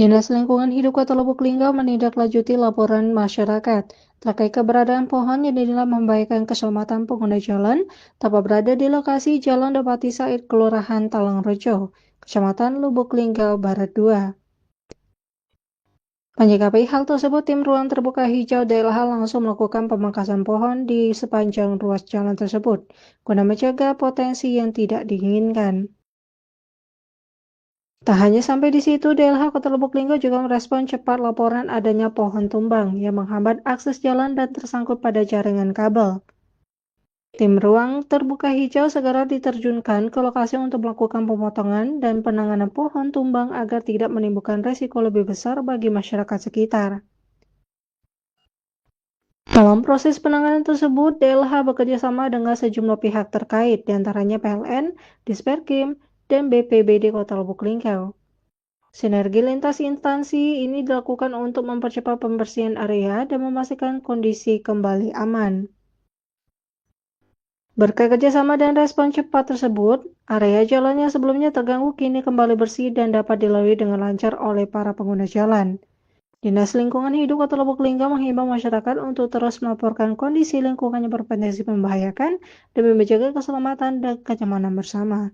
Dinas Lingkungan Hidup Kota Lubuk Linggau menindaklanjuti laporan masyarakat terkait keberadaan pohon yang dinilai membahayakan keselamatan pengguna jalan tanpa berada di lokasi Jalan Dapati Said, Kelurahan Talangrejo, Kecamatan Lubuk Linggau Barat 2. Menyikapi hal tersebut, tim ruang terbuka hijau DLH langsung melakukan pemangkasan pohon di sepanjang ruas jalan tersebut, guna mencegah potensi yang tidak diinginkan. Tak hanya sampai di situ, DLH Kota Lubuk Linggau juga merespon cepat laporan adanya pohon tumbang yang menghambat akses jalan dan tersangkut pada jaringan kabel. Tim ruang terbuka hijau segera diterjunkan ke lokasi untuk melakukan pemotongan dan penanganan pohon tumbang agar tidak menimbulkan resiko lebih besar bagi masyarakat sekitar. Dalam proses penanganan tersebut, DLH bekerja sama dengan sejumlah pihak terkait, diantaranya PLN, Disperkim, dan BPBD Kota Lubuk Linggau. Sinergi lintas instansi ini dilakukan untuk mempercepat pembersihan area dan memastikan kondisi kembali aman. Berkat kerjasama dan respon cepat tersebut, area jalan yang sebelumnya terganggu kini kembali bersih dan dapat dilalui dengan lancar oleh para pengguna jalan. Dinas Lingkungan Hidup Kota Lubuk Linggau menghimbau masyarakat untuk terus melaporkan kondisi lingkungan yang berpotensi membahayakan demi menjaga keselamatan dan kenyamanan bersama.